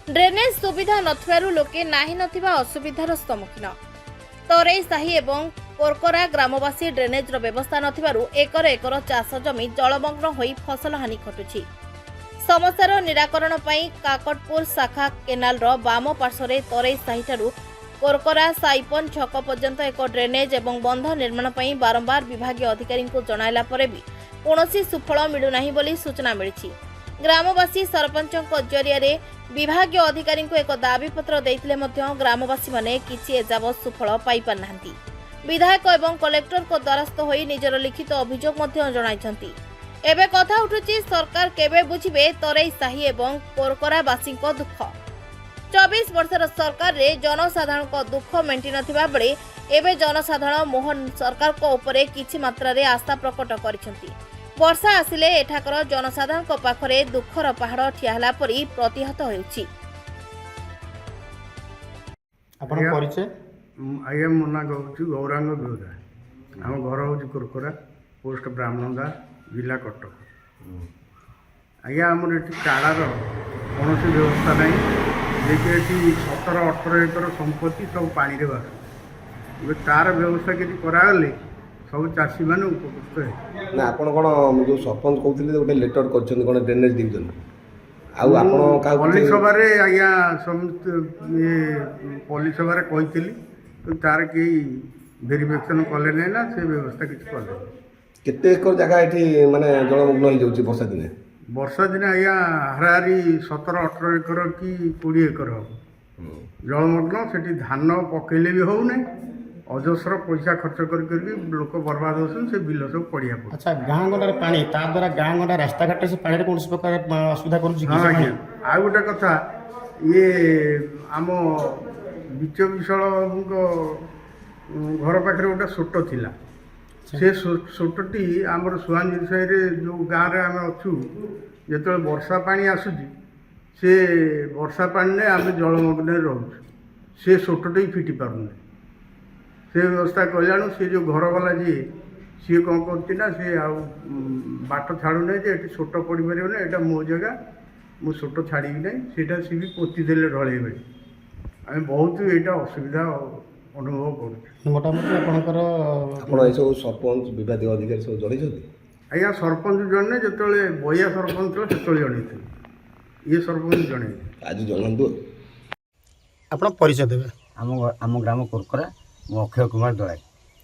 Drainage सुविधा नथिबारु लोके नाही नथिबा असुविधार सम्मुखीन। तरेई साही एवं कोरकोरा ग्रामवासी ड्रेनेजर व्यवस्था नथिबारु एकर एकर चाष जमी जलमग्न होई फसल हानि घटुछि। समस्यार निराकरण पई काकटपुर शाखा केनाल रो बाम पार्श्वरे तरेई साहीठारु कोरकोरा साइपन छक पर्यंत एक ड्रेनेज एवं बंध निर्माण पई बारंबार विभागीय अधिकारी को जणाइला परे भी कौनसी सुफल मिलु नाही बोली सूचना मिलिछि। ग्रामवासी सरपंच जरिया विभागीय अधिकारी को एक दाबी पत्र देइतिले मध्य ग्रामवासी माने किछि एजाबत सुफल पाई पार नाहंती। विधायक एवं कलेक्टर को द्वारस्थ होई निजर लिखित अभियोग मध्य जणाइछंती। एबे कथा उठुछि सरकार केबे बुझिबे तरेई साही एवं कोरकोरा वासी को दुख। 24 वर्षर सरकार रे जनसाधारण को दुख मेंटी नथिबा बेले एबे जनसाधारण मोहन सरकार को ऊपर किछि मात्रा रे आस्था प्रकट करिसंती। वर्षा आसिले एठाकर जनसाधारण को पाखरे दुखर पहाड़ ठियाला परी प्रतिहत होउछि। आपण परिचय आज्ञा मो ना कहूँ गौरांग बेहरा। आम घर हूँ कोरकोरा पोस्ट ब्राह्मणदा जिला कटक। आज्ञा आमर ये काड़ार कौन व्यवस्था ना देखिए 17-18 एकर संपत्ति सब पानी रे भासु तार व्यवस्था किसी करागले सब चाषी मैंने उपकृत है। ना आपण कौन जो सरपंच कहते गोटे लेटर कर ड्रेनेज डिविजन पल्ली सभा आज्ञा समस्त ये पल्ली सभा कही तार कई भेरिफिकेसन कले ना से व्यवस्था किसी कले। केते एकर जगह ये माने जलमग्न हो वर्षा दिने वर्षा दिन आज्ञा हाराहारी 17-18 एकर कि 20 एकर हम जलमग्न से धान पकईले भी हो अजस्र पैसा खर्च कर लोक बर्बाद होसन से बिल सब पड़िया पड़े। अच्छा गाँ गंडार पानी ता द्वारा गाँ गंडा रास्ता घाट से पानी कौन प्रकार असुविधा करुछि? हाँ आज्ञा आ गोटे कथा ये आम बीच विशाल घर पाखे गोटे सोट थिला से सोटटी आमर सुहानगिरी साही जो गाँव में आम अच्छु जो वर्षा पानी आसूची से वर्षा पानी ने आम जलमग्न रोच से सोटटी फिटी पारुना से व्यवस्था कल्याणु से जो घर वाला जी सी कौन करना सी बाट छाड़ू ना ये सोट पड़ पार ना यहाँ मो जगह मु सोट छाड़ी ना सीटा सी भी पोतीदेले ढल आम बहुत यहाँ असुविधा अनुभव कर। मोटामोटी आपणकर आपण सब सरपंच विभागीय अधिकारी सब जन आज्ञा सरपंच जन जो बया सरपंच से जन ये सरपंच जन आज जनतु आपण परिचय देबे। आम ग्राम कोरकोरा मो अक्षय कुमार दलाई।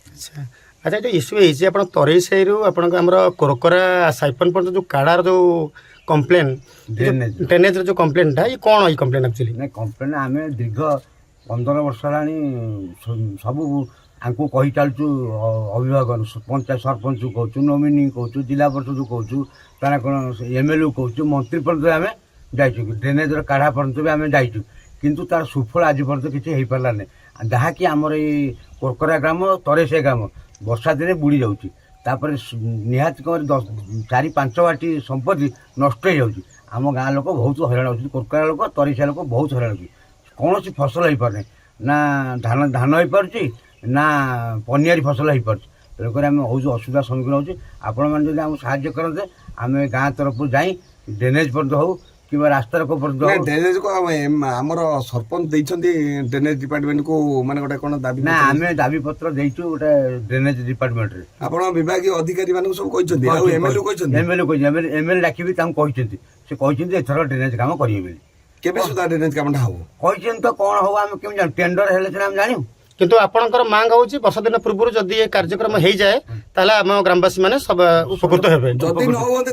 अच्छा अच्छा ये इश्यू है आप तरेई साही आपण आम कोरकोरा साइपन पर्यटन जो काड़ार जो कम्प्लेन ड्रेनेज जो कम्प्लेन था ये कौन ये कम्प्लेन एक्चुअली नहीं कम्प्लेन आम दीर्घ 15 वर्ष है सबू आंकु कही चलचु अभिभावक पंचायत सरपंच कहूँ नोमिनी कहूँ जिला परिषद कहूँ तार कौन एमएलए कहूँ मंत्री पर्यंत आम जाइचु ड्रेनेज काढ़ा पर्यंत भी आम जाइचु किंतु तार सुफल आज पर्यंत किसी हो पारा ना जहाँकि आमर ये कोरकोरा ग्राम तरेई ग्राम वर्षा दिन बुड़ी जाऊँगी तापर निहाती कम 4-5 वाटी संपत्ति नष्ट हो जाऊँगी आम गाँ लोक बहुत हईराण हो कोरकोरा लोक तरेई लोक बहुत हईराण हो कौन फसल हो पारे ना धान हो पार्टी ना पनियारी फसल हो पार्टी तेणुक आम हूँ असुविधा सम्मुखीन हो आपण मैंने आम साहाଯ୍य करते आम गाँ तरफ जाई ड्रेनेज पर्यटन हो कि रास्ता को ड्रेनेज को आमर सरपंच देइछन्ती ड्रेनेज डिपार्टमेंट को माने गोटे कोन दाबी ना आम दाबी पत्र देइछु गोटे ड्रेनेज डिपार्टमेंट रे आपण विभागीय अधिकारी मानक सब कहिछन्ती आ एमएलए कहिछन्ती एमएलए डाकिबी ताम कहिछन्ती से कहिछन्ती एथर ड्रेनेज काम करिए बोली केबे सुधा ड्रेनेज काम हो कहिछन्ती तो कोन हो हम केम जान टेंडर हेले से हम जानियो किंतु आपणकर मांग होची वर्षा दिन पूर्व जदि ये कार्यक्रम हो जाए ताला आम ग्रामवासी माने सब उपकृत हेबे जदि न होते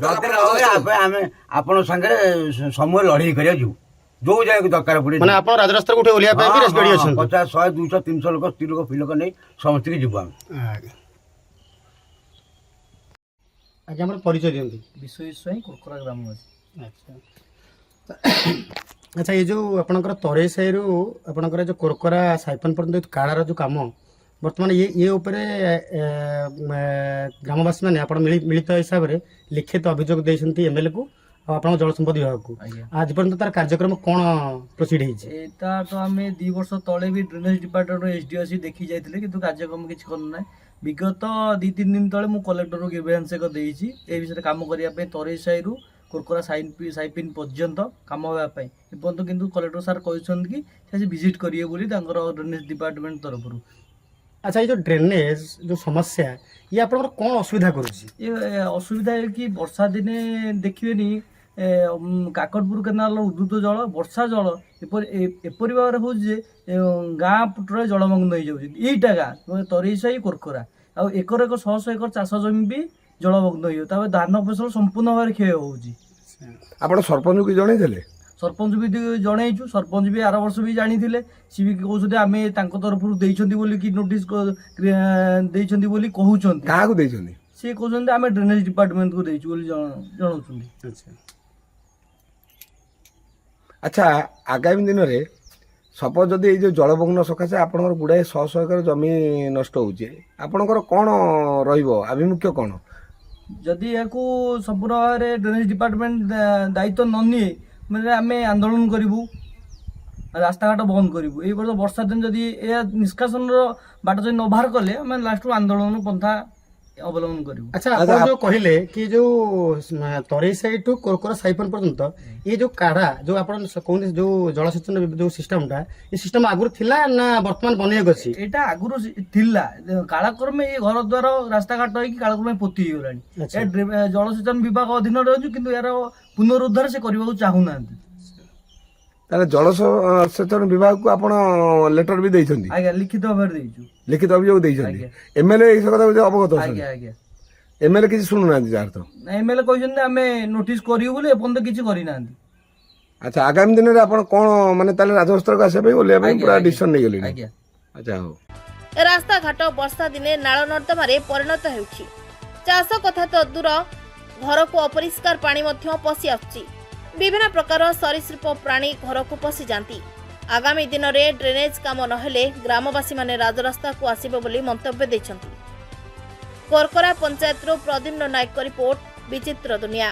आम आपण संगे समय लड़ाई करिया जो जो जाय दरकार पड़े माने आपण राजरास्ता उठे ओलिया पे भी रेडी अछन 50 100 200 300 लोक स्त्री लोक फिलोक नै समस्त के जीव हम आगे हमर परिचय दियंती विश्वेश्वरी कोरकोरा ग्रामवासी। अच्छा अच्छा ये जो आपणकर तरेई साही आपणकर जो कोरकोरा साइपन पर्यंत काड़ार जो काम बर्तमान ये उपरे ग्रामवासी मैंने आप मिलित हिसाब से लिखित अभियोग देते एमएलए को आप जल संपद विभाग को आज पर्यंत तार कार्यक्रम कौन प्रोसीड होता तो आम 2 वर्ष तले भी ड्रेनेज डिपार्टमेंट एसडीओ आसी देखी जाते कि कार्यक्रम किसी करना विगत 2-3 दिन तले मु कलेक्टर को ग्रीवेंस एक देइछि ए विषय काम करने तरेई साही କୋରକୋରା ସାଇପିନ୍ ପର୍ଯ୍ୟନ୍ତ କାମ ହେବା ପାଇଁ ଏପର୍ଯ୍ୟନ୍ତ କିନ୍ତୁ କଲେକ୍ଟର ସାର୍ କହିଛନ୍ତି କି ସେ ଆଜି ଭିଜିଟ୍ କରିବେ ବୋଲି ତାଙ୍କର ଡ୍ରେନେଜ୍ ଡିପାର୍ଟମେଣ୍ଟ ତରଫରୁ। ଆଚ୍ଛା, ଏଇ ଯେଉଁ ଡ୍ରେନେଜ୍ ଯେଉଁ ସମସ୍ୟା ଇଏ ଆପଣଙ୍କର କ'ଣ ଅସୁବିଧା କରୁଛି? ଏ ଅସୁବିଧା ଏ କି ବର୍ଷା ଦିନେ ଦେଖିବେନି କାକଟପୁର କେନାଲର ଉଦ୍ଧୃତ ଜଳ ବର୍ଷା ଜଳ ଏପରି ଭାବରେ ହେଉଛି ଯେ ଗାଁ ପଟରେ ଜଳମଗ୍ନ ହେଇଯାଉଛି। ଏଇଟା ଗାଁ ତରେଇ ସାହି କୋରକୋରା ଆଉ ଏକର ଶହ ଏକର ଚାଷ ଜମି ବି ଜଳମଗ୍ନ ହେଇଯାଉଛି। ତାପରେ ଧାନ ଫସଲ ସମ୍ପୂର୍ଣ୍ଣ ଭାବରେ କ୍ଷୟ ହେଉଛି। ଆପଣ ସରପଞ୍ଚକୁ ଜଣେଇଥିଲେ? ସରପଞ୍ଚ ବି ଜଣେଇଛୁ, ସରପଞ୍ଚ ବି ଆର ବର୍ଷ ବି ଜାଣିଥିଲେ। ସିଏ ବି କହୁଛନ୍ତି ଆମେ ତାଙ୍କ ତରଫରୁ ଦେଇଛନ୍ତି ବୋଲି କି ନୋଟିସ୍ ଦେଇଛନ୍ତି ବୋଲି କହୁଛନ୍ତି। କାହାକୁ ଦେଇଛନ୍ତି? ସିଏ କହୁଛନ୍ତି ଆମେ ଡ୍ରେନେଜ୍ ଡିପାର୍ଟମେଣ୍ଟକୁ ଦେଇଛୁ ବୋଲି ଜଣାଉଛନ୍ତି। ଆଚ୍ଛା, ଆଗାମୀ ଦିନରେ ସପୋଜ ଯଦି ଏଇ ଯେଉଁ ଜଳମଗ୍ନ ସକାଶେ ଆପଣଙ୍କର ଗୁଡ଼ାଏ ଶହ ଶହ ଏକର ଜମି ନଷ୍ଟ ହେଉଛି, ଆପଣଙ୍କର କ'ଣ ରହିବ ଆଭିମୁଖ୍ୟ କ'ଣ? ଯଦି ଏହାକୁ ସମ୍ପୂର୍ଣ୍ଣ ଭାବରେ ଡ୍ରେନେଜ୍ ଡିପାର୍ଟମେଣ୍ଟ ଦାୟିତ୍ୱ ନ ନିଏ ମାନେ ଆମେ ଆନ୍ଦୋଳନ କରିବୁ, ରାସ୍ତାଘାଟ ବନ୍ଦ କରିବୁ। ଏଇ ବର୍ଷ ବର୍ଷା ଦିନ ଯଦି ଏହା ନିଷ୍କାସନର ବାଟ ଯଦି ନ ବାହାର କଲେ ଆମେ ଲାଷ୍ଟକୁ ଆନ୍ଦୋଳନ ପନ୍ଥା ଅବଲମ୍ବନ କରିବୁ। ଆଚ୍ଛା, ଆପଣ ଯେଉଁ କହିଲେ କି ଯେଉଁ ତରେଇ ସାହି ଟୁ କୋରକୋରା ସାଇପନ୍ ପର୍ଯ୍ୟନ୍ତ ଏ ଯେଉଁ କାଢ଼ା ଯେଉଁ ଆପଣ କହୁଛନ୍ତି ଯେଉଁ ଜଳସେଚନ ଯେଉଁ ସିଷ୍ଟମଟା ଏ ସିଷ୍ଟମ ଆଗରୁ ଥିଲା ନା ବର୍ତ୍ତମାନ ବନେଇବାକୁ ଅଛି? ଏଇଟା ଆଗରୁ ଥିଲା, କାଳକ୍ରମେ ଏ ଘର ଦ୍ୱାର ରାସ୍ତାଘାଟ ହେଇକି କାଳକ୍ରମେ ପୋତି ହେଇଗଲାଣି। ଜଳସେଚନ ବିଭାଗ ଅଧୀନରେ ଅଛି କିନ୍ତୁ ଏହାର ପୁନରୁଦ୍ଧାର ସେ କରିବାକୁ ଚାହୁଁନାହାନ୍ତି। ତାହେଲେ ଜଳସେଚନ ବିଭାଗକୁ ଆପଣ ଲେଟର ବି ଦେଇଛନ୍ତି? ଆଜ୍ଞା, ଲିଖିତ ଭାବରେ ଦେଇଛୁ। ଲିଖିତ ଅଭିଯୋଗ ଦେଇଛନ୍ତି? ଆଜ୍ଞା। ଏମଏଲଏ ଏଇ କଥା ଅବଗତ ଆଜ୍ଞା ଅଛନ୍ତି? ଆଜ୍ଞା ଏମଏଲଏ କିଛି ଶୁଣୁନାହାନ୍ତି ଯାହାର ତ? ଏମଏଲଏ କହିଛନ୍ତି ଆମେ ନୋଟିସ୍ କରିବୁ ବୋଲି ଏପର୍ଯ୍ୟନ୍ତ କିଛି କରିନାହାନ୍ତି। ଆଚ୍ଛା, ଆଗାମୀ ଦିନରେ ଆପଣ କ'ଣ ମାନେ ତାହେଲେ ରାଜସ୍ତରକୁ ଆସିବା ପାଇଁ ଓହ୍ଲାଇବା ପାଇଁ ପୁରା ଡିସିସନ ନେଇଗଲେଣି? ଆଜ୍ଞା। ଆଚ୍ଛା, ହଉ। ରାସ୍ତାଘାଟ ବର୍ଷା ଦିନେ ନାଳ ନର୍ଦ୍ଦମାରେ ପରିଣତ ହେଉଛି। ଚାଷ କଥା ତ ଦୂର, ଘରକୁ ଅପରିଷ୍କାର ପାଣି ମଧ୍ୟ ପଶି ଆସୁଛି। ବିଭିନ୍ନ ପ୍ରକାର ସରୀସୃପ ପ୍ରାଣୀ ଘରକୁ ପଶିଯାନ୍ତି। ଆଗାମୀ ଦିନରେ ଡ୍ରେନେଜ୍ କାମ ନହେଲେ ଗ୍ରାମବାସୀମାନେ ରାଜରାସ୍ତାକୁ ଆସିବେ ବୋଲି ମନ୍ତବ୍ୟ ଦେଇଛନ୍ତି। କୋରକୋରା ପଞ୍ଚାୟତରୁ ପ୍ରଦ୍ୟୁମ୍ନ ନାୟକଙ୍କ ରିପୋର୍ଟ, ବିଚିତ୍ର ଦୁନିଆ।